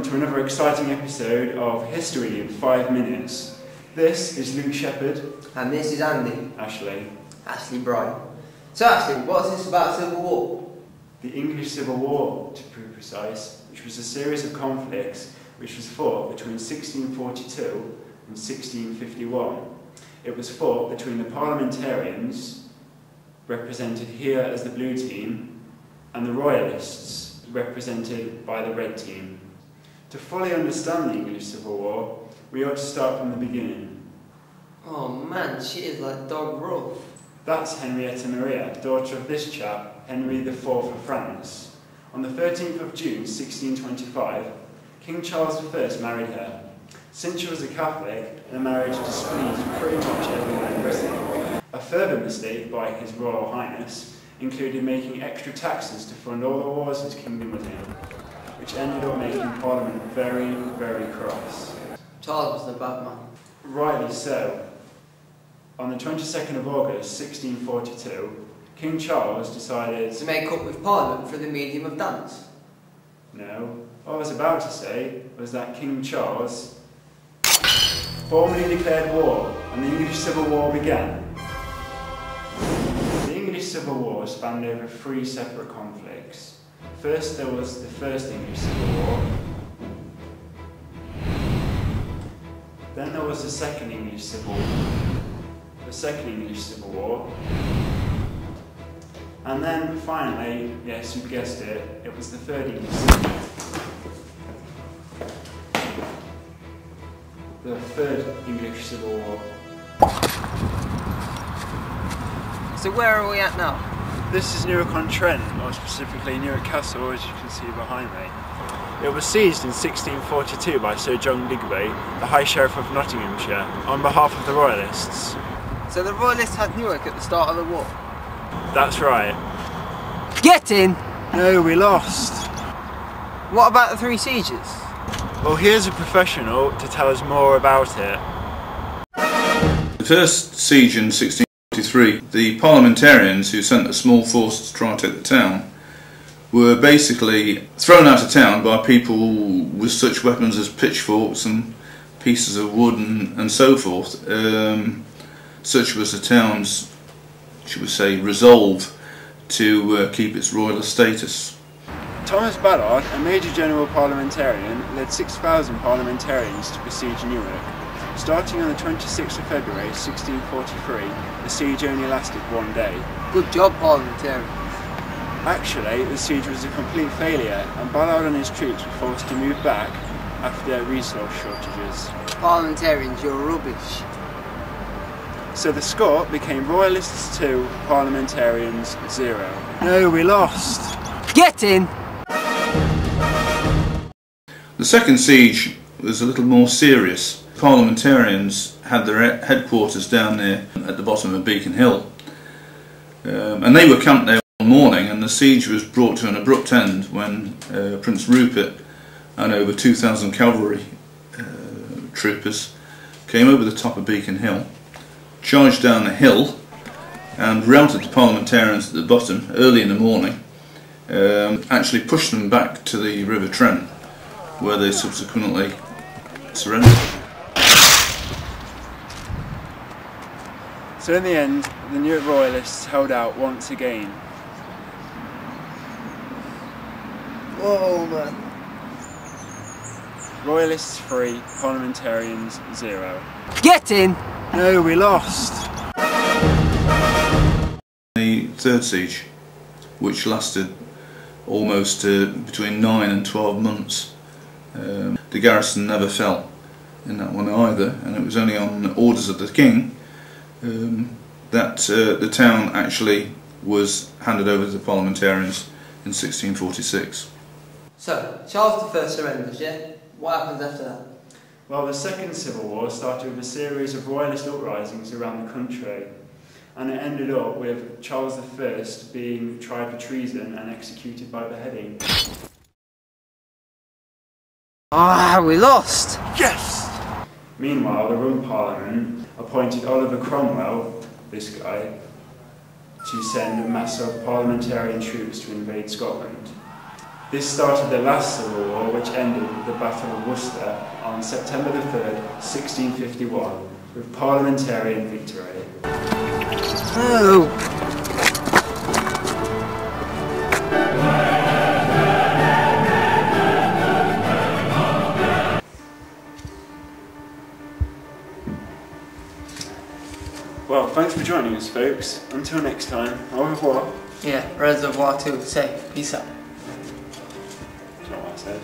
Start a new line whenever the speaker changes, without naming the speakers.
welcome to another exciting episode of History in 5 Minutes. This is Luke Shepherd.
And this is Andy.
Ashley
Bright. So Ashley, what's this about Civil War?
The English Civil War, to be precise, which was a series of conflicts which was fought between 1642 and 1651. It was fought between the parliamentarians, represented here as the blue team, and the royalists, represented by the red team. To fully understand the English Civil War, we ought to start from the beginning.
Oh man, she is like Dog Rolf.
That's Henrietta Maria, daughter of this chap, Henry IV of France. On the 13th of June 1625, King Charles I married her. Since she was a Catholic, the marriage displeased pretty much everyone in Britain. A further mistake by His Royal Highness included making extra taxes to fund all the wars his kingdom was in, which ended up making Parliament very, very cross.
Charles was a bad man.
Rightly so. On the 22nd of August 1642, King Charles decided
to make up with Parliament through the medium of dance.
No, what I was about to say was that King Charles formally declared war and the English Civil War began. The English Civil War spanned over 3 separate conflicts. First there was the First English Civil War. Then there was the Second English Civil War. And then finally, yes, you guessed it, it was the Third English Civil War. The Third English Civil War.
So where are we at now?
This is Newark-on-Trent, more specifically Newark Castle, as you can see behind me. It was seized in 1642 by Sir John Digby, the High Sheriff of Nottinghamshire, on behalf of the Royalists.
So the Royalists had Newark at the start of the war?
That's right.
Get in!
No, we lost.
What about the 3 sieges?
Well, here's a professional to tell us more about it.
The first siege in 1643, the parliamentarians who sent a small force to try and take the town were basically thrown out of town by people with such weapons as pitchforks and pieces of wood and so forth. Such was the town's, should we say, resolve to keep its royalist status.
Thomas Ballard, a Major General parliamentarian, led 6,000 parliamentarians to besiege Newark. Starting on the 26th of February 1643, the siege only lasted 1 day.
Good job, parliamentarians.
Actually, the siege was a complete failure, and Ballard and his troops were forced to move back after resource shortages.
Parliamentarians, you're rubbish.
So the score became Royalists 2, Parliamentarians 0. No, we lost.
Get in!
The second siege was a little more serious. Parliamentarians had their headquarters down there at the bottom of Beacon Hill, and they were camped there one morning, and the siege was brought to an abrupt end when Prince Rupert and over 2,000 cavalry troopers came over the top of Beacon Hill, charged down the hill and routed the parliamentarians at the bottom early in the morning, actually pushed them back to the River Trent, where they subsequently surrendered.
So in the end, the Newark Royalists held out once again.
Whoa, man.
Royalists 3, Parliamentarians 0.
Get in!
No, we lost.
The third siege, which lasted almost between 9 and 12 months. The garrison never fell in that one either, and it was only on orders of the king that the town actually was handed over to the parliamentarians in 1646.
So, Charles I surrenders, yeah? What happens after that?
Well, the Second Civil War started with a series of royalist uprisings around the country, and it ended up with Charles I being tried for treason and executed by beheading.
Ah, we lost!
Yes! Meanwhile, the Rump Parliament appointed Oliver Cromwell, this guy, to send a mass of parliamentarian troops to invade Scotland. This started the last Civil War, which ended with the Battle of Worcester on September the 3rd, 1651, with parliamentarian victory.
Oh!
Well, thanks for joining us, folks. Until next time, au revoir.
Yeah, Reservoir 2, say, peace out.
That's not what I said.